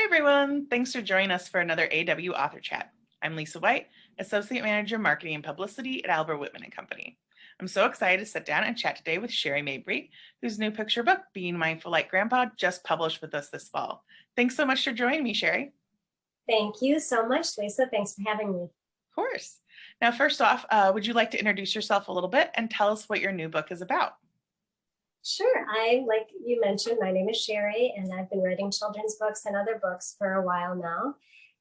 everyone. Thanks for joining us for another AW Author Chat. I'm Lisa White, Associate Manager Marketing and Publicity at Albert Whitman & Company. I'm so excited to sit down and chat today with Sheri Mabry, whose new picture book, Being Mindful Like Grandpa, just published with us this fall. Thanks so much for joining me, Sheri. Thank you so much, Lisa. Thanks for having me. Of course. Now, first off, would you like to introduce yourself a little bit and tell us what your new book is about? Sure. Like you mentioned, my name is Sheri, and I've been writing children's books and other books for a while now.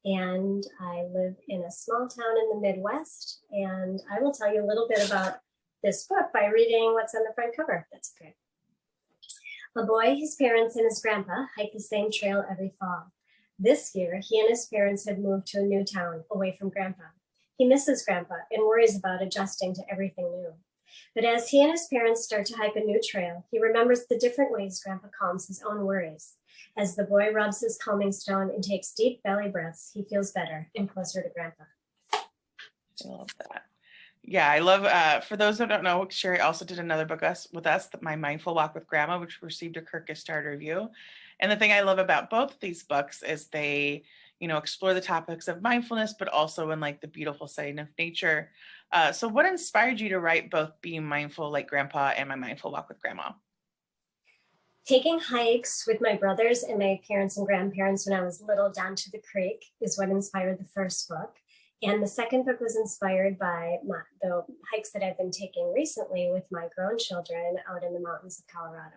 And I live in a small town in the Midwest. And I will tell you a little bit about this book by reading what's on the front cover. That's okay. A boy, his parents, and his grandpa hike the same trail every fall. This year, he and his parents had moved to a new town away from Grandpa. He misses Grandpa and worries about adjusting to everything new. But as he and his parents start to hike a new trail, he remembers the different ways Grandpa calms his own worries. As the boy rubs his calming stone and takes deep belly breaths, he feels better and closer to Grandpa. I love that. Yeah, I love, for those that don't know, Sheri also did another book with us, My Mindful Walk with Grandma, which received a Kirkus Starred review. And the thing I love about both of these books is they, explore the topics of mindfulness, but also in like the beautiful setting of nature. So what inspired you to write both Being Mindful Like Grandpa and My Mindful Walk with Grandma? Taking hikes with my brothers and my parents and grandparents when I was little down to the creek is what inspired the first book. And the second book was inspired by the hikes that I've been taking recently with my grown children out in the mountains of Colorado.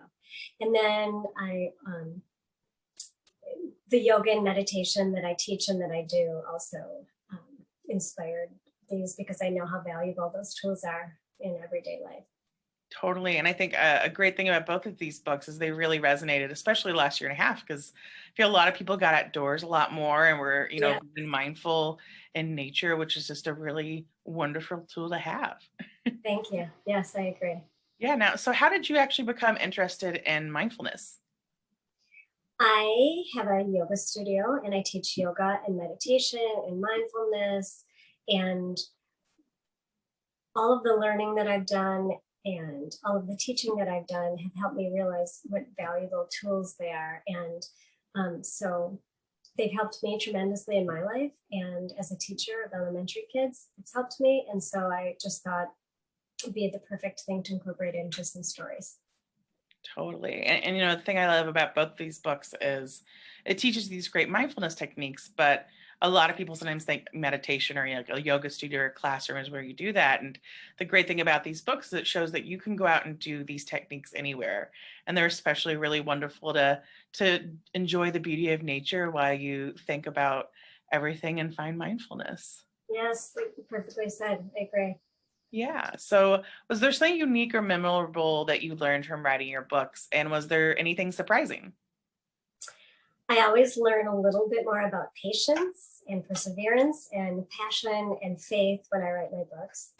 And then the yoga and meditation that I teach and that I do also inspired these because I know how valuable those tools are in everyday life. Totally. And I think a great thing about both of these books is they really resonated, especially last year and a half, because I feel a lot of people got outdoors a lot more and were, being mindful in nature, which is just a really wonderful tool to have. Thank you. Yes, I agree. Yeah. Now, so how did you actually become interested in mindfulness? I have a yoga studio and I teach yoga and meditation and mindfulness, and all of the learning that I've done and all of the teaching that I've done have helped me realize what valuable tools they are. And so they've helped me tremendously in my life. And as a teacher of elementary kids, it's helped me. And so I just thought it would be the perfect thing to incorporate into some stories. Totally. And the thing I love about both these books is it teaches these great mindfulness techniques, but a lot of people sometimes think meditation or a yoga studio or classroom is where you do that. And the great thing about these books is it shows that you can go out and do these techniques anywhere. And they're especially really wonderful to enjoy the beauty of nature while you think about everything and find mindfulness. Yes, like perfectly said. I agree. Yeah. So was there something unique or memorable that you learned from writing your books? And was there anything surprising? I always learn a little bit more about patience and perseverance and passion and faith when I write my books.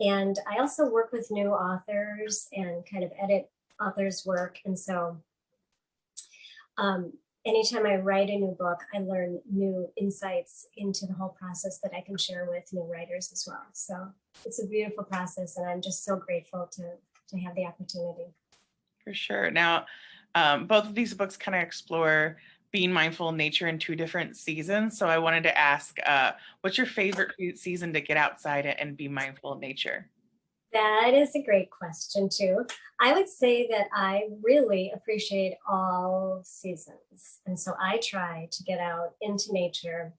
And I also work with new authors and kind of edit authors' work. And so anytime I write a new book, I learn new insights into the whole process that I can share with new writers as well. So it's a beautiful process, and I'm just so grateful to have the opportunity. For sure. Now, both of these books kind of explore being mindful in nature in two different seasons. So I wanted to ask, what's your favorite season to get outside and be mindful of nature? That is a great question too. I would say that I really appreciate all seasons. And so I try to get out into nature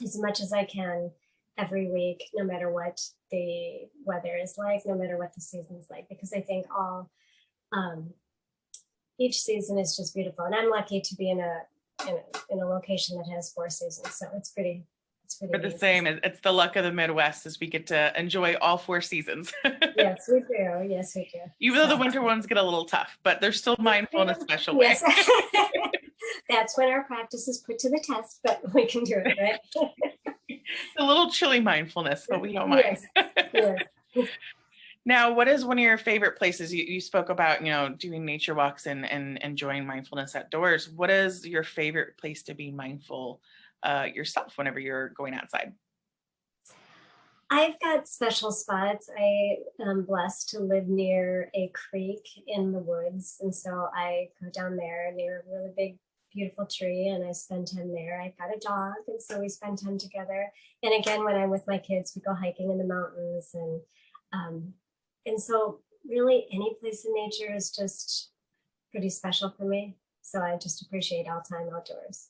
as much as I can every week, no matter what the weather is like, no matter what the season's like, because I think each season is just beautiful. And I'm lucky to be in a location that has 4 seasons. So it's pretty We're the same. It's the luck of the Midwest is we get to enjoy all 4 seasons. Yes, we do. Yes, we do. Even though the winter ones get a little tough, but they're still mindful in a special way. Yes. That's when our practice is put to the test, but we can do it, right? It's a little chilly mindfulness, but we don't mind. Yes. Now, what is one of your favorite places? You spoke about, doing nature walks and enjoying mindfulness outdoors. What is your favorite place to be mindful yourself whenever you're going outside? I've got special spots. I am blessed to live near a creek in the woods. And so I go down there near a really big beautiful tree and I spend time there. I've got a dog, and so we spend time together. And again, when I'm with my kids, we go hiking in the mountains, um, and so really any place in nature is just pretty special for me. So I just appreciate all time outdoors.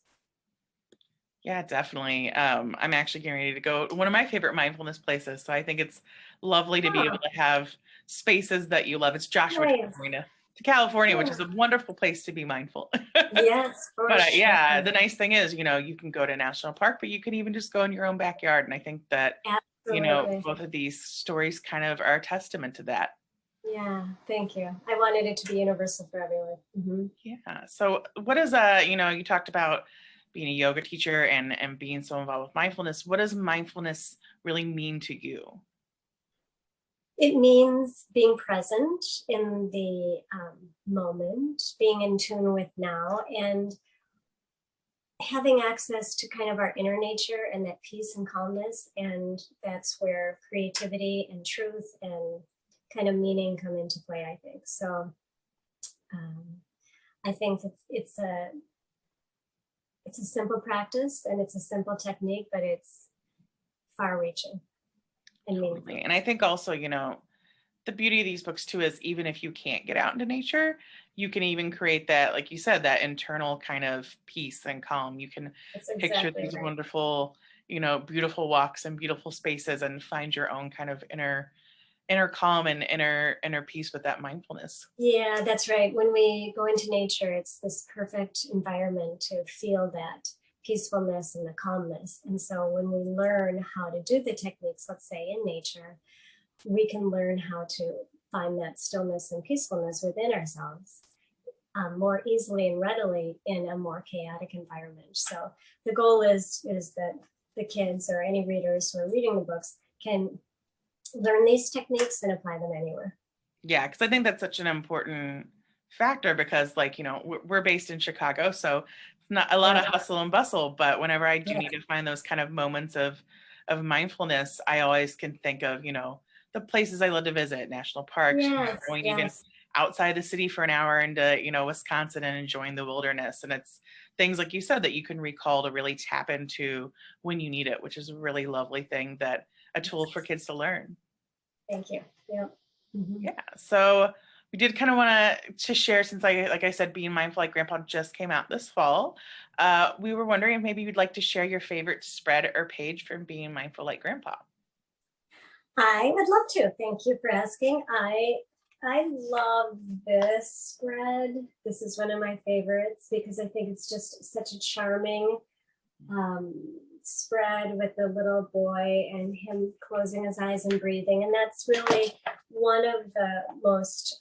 Yeah, definitely. I'm actually getting ready to go one of my favorite mindfulness places. So I think it's lovely to be able Oh, to have spaces that you love. It's Joshua, nice. California, which is Yeah. a wonderful place to be mindful. Yes, for But sure. yeah, the nice thing is, you can go to a national park, but you can even just go in your own backyard. And I think that, Absolutely. both of these stories kind of are a testament to that. Yeah, thank you. I wanted it to be universal for everyone. Yeah. So what is you talked about being a yoga teacher and being so involved with mindfulness. What does mindfulness really mean to you? It means being present in the moment, being in tune with now, and having access to kind of our inner nature and that peace and calmness. And that's where creativity and truth and kind of meaning come into play, I think. So um, I think that it's a simple practice and it's a simple technique, but it's far reaching and meaningful. Totally. And I think also, the beauty of these books too is even if you can't get out into nature, you can even create that, like you said, that internal kind of peace and calm. You can That's picture exactly these right. wonderful, beautiful walks and beautiful spaces and find your own kind of inner calm and inner peace with that mindfulness. Yeah, that's right. When we go into nature, it's this perfect environment to feel that peacefulness and the calmness. And so when we learn how to do the techniques, let's say in nature, we can learn how to find that stillness and peacefulness within ourselves more easily and readily in a more chaotic environment. So the goal is that the kids or any readers who are reading the books can learn these techniques and apply them anywhere. Yeah, because I think that's such an important factor because, like, we're based in Chicago, so it's not a lot Yeah, of hustle and bustle. But whenever I do yeah, need to find those kind of moments of mindfulness, I always can think of, the places I love to visit, national parks, yes, going even yes. outside the city for an hour into, Wisconsin and enjoying the wilderness. And it's things like you said that you can recall to really tap into when you need it, which is a really lovely thing that a tool for kids to learn. Thank you. Yeah. Mm-hmm. Yeah. So we did kind of want to share, since like I said, Being Mindful Like Grandpa just came out this fall. We were wondering if maybe you'd like to share your favorite spread or page from Being Mindful Like Grandpa. I would love to. Thank you for asking. I love this spread. This is one of my favorites because I think it's just such a charming um, spread with the little boy and him closing his eyes and breathing. And that's really one of the most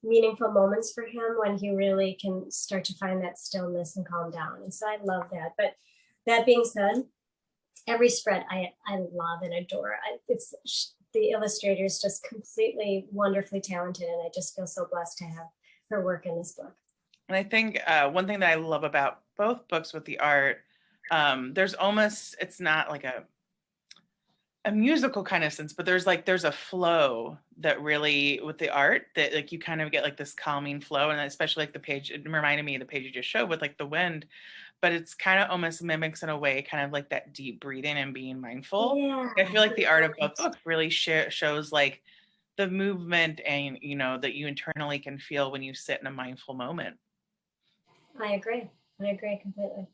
meaningful moments for him when he really can start to find that stillness and calm down. And so I love that. But that being said, every spread I love and adore. It's the illustrator is just completely wonderfully talented, and I just feel so blessed to have her work in this book. And I think one thing that I love about both books with the art, it's not like a musical kind of sense, but there's a flow that really with the art that like you kind of get like this calming flow, and especially like the page, it reminded me of the page you just showed with like the wind, but it's kind of almost mimics in a way kind of like that deep breathing and being mindful. Yeah, I feel like the art of both right. books really shows like the movement and that you internally can feel when you sit in a mindful moment. I agree. I agree completely.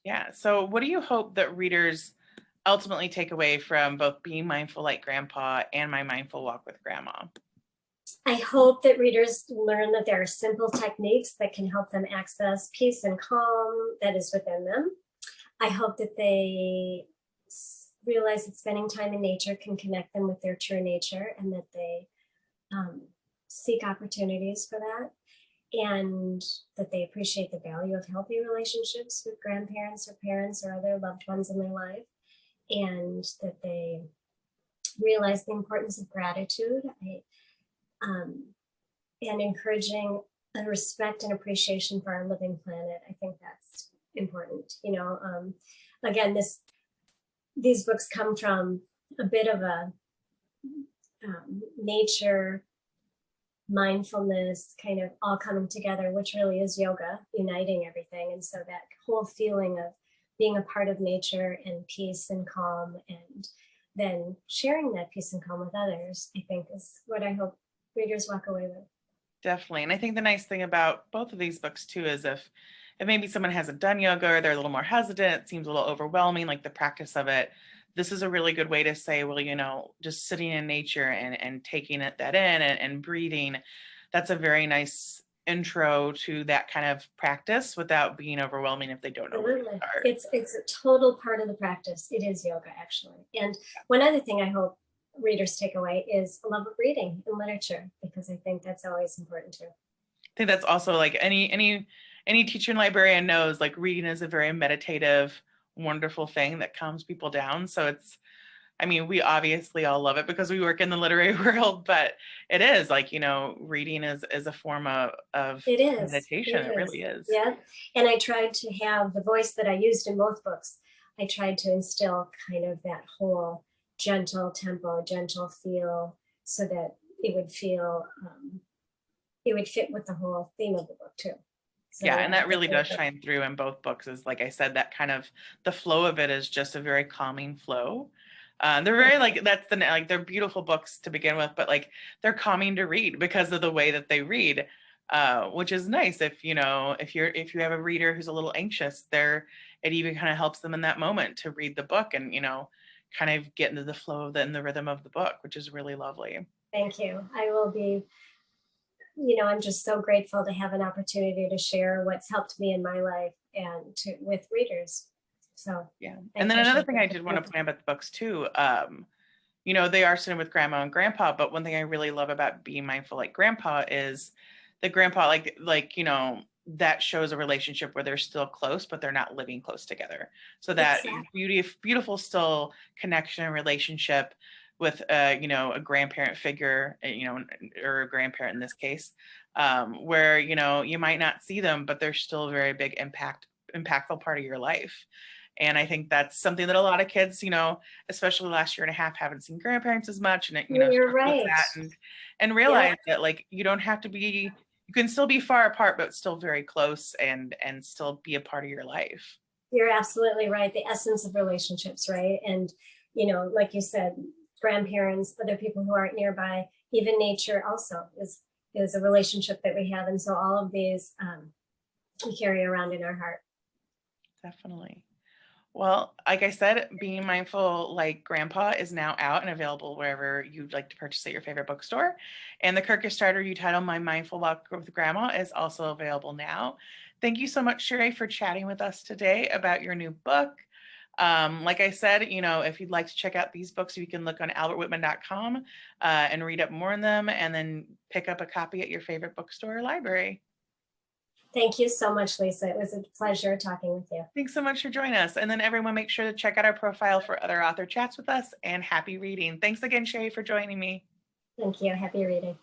Yeah. So what do you hope that readers ultimately take away from both Being Mindful Like Grandpa and My Mindful Walk with Grandma? I hope that readers learn that there are simple techniques that can help them access peace and calm that is within them. I hope that they realize that spending time in nature can connect them with their true nature and that they um, seek opportunities for that, and that they appreciate the value of healthy relationships with grandparents or parents or other loved ones in their life, and that they realize the importance of gratitude and encouraging a respect and appreciation for our living planet. I think that's important. Again, these books come from a bit of a nature mindfulness kind of all coming together, which really is yoga, uniting everything. And so that whole feeling of being a part of nature and peace and calm, and then sharing that peace and calm with others, I think is what I hope readers walk away with. Definitely. And I think the nice thing about both of these books too is if maybe someone hasn't done yoga or they're a little more hesitant, it seems a little overwhelming, like the practice of it, this is a really good way to say, well, just sitting in nature and taking that in and breathing, that's a very nice intro to that kind of practice without being overwhelming if they don't know where to Absolutely. start. It's a total part of the practice. It is yoga, actually. And one other thing I hope readers take away is a love of reading and literature, because I think that's always important too. I think that's also like any teacher and librarian knows, like reading is a very meditative, wonderful thing that calms people down. So we obviously all love it because we work in the literary world, but it is like, reading is a form of It is. meditation. It really is. Yeah. And I tried to have the voice that I used in both books. I tried to instill kind of that whole gentle tempo, gentle feel, so that it would feel, it would fit with the whole theme of the book too. So, yeah, and that really does shine through in both books. Is like I said, that kind of the flow of it is just a very calming flow. They're very they're beautiful books to begin with, but like they're calming to read because of the way that they read, which is nice. If you have a reader who's a little anxious, it even kind of helps them in that moment to read the book and kind of get into the flow of and the rhythm of the book, which is really lovely. Thank you. I will be. I'm just so grateful to have an opportunity to share what's helped me in my life and with readers. So yeah. And then another thing I did want to point out about the books too, they are sitting with grandma and grandpa, but one thing I really love about Being Mindful Like Grandpa is the grandpa, that shows a relationship where they're still close, but they're not living close together. So that beautiful still connection and relationship with, a grandparent figure, or a grandparent in this case, where, you might not see them, but they're still a very big impactful part of your life. And I think that's something that a lot of kids, especially the last year and a half, haven't seen grandparents as much. And, you're right. And realize that like, you don't have to be, you can still be far apart, but still very close and still be a part of your life. You're absolutely right. The essence of relationships, right? And, like you said, grandparents, other people who aren't nearby, even nature also is a relationship that we have. And so all of these we carry around in our heart. Definitely. Well, like I said, Being Mindful Like Grandpa is now out and available wherever you'd like to purchase at your favorite bookstore. And the Kickstarter you titled My Mindful Walk with Grandma is also available now. Thank you so much, Sheri, for chatting with us today about your new book. Like I said, if you'd like to check out these books, you can look on albertwhitman.com and read up more on them, and then pick up a copy at your favorite bookstore or library. Thank you so much, Lisa. It was a pleasure talking with you. Thanks so much for joining us. And then everyone, make sure to check out our profile for other author chats with us, and happy reading. Thanks again, Sheri, for joining me. Thank you. Happy reading.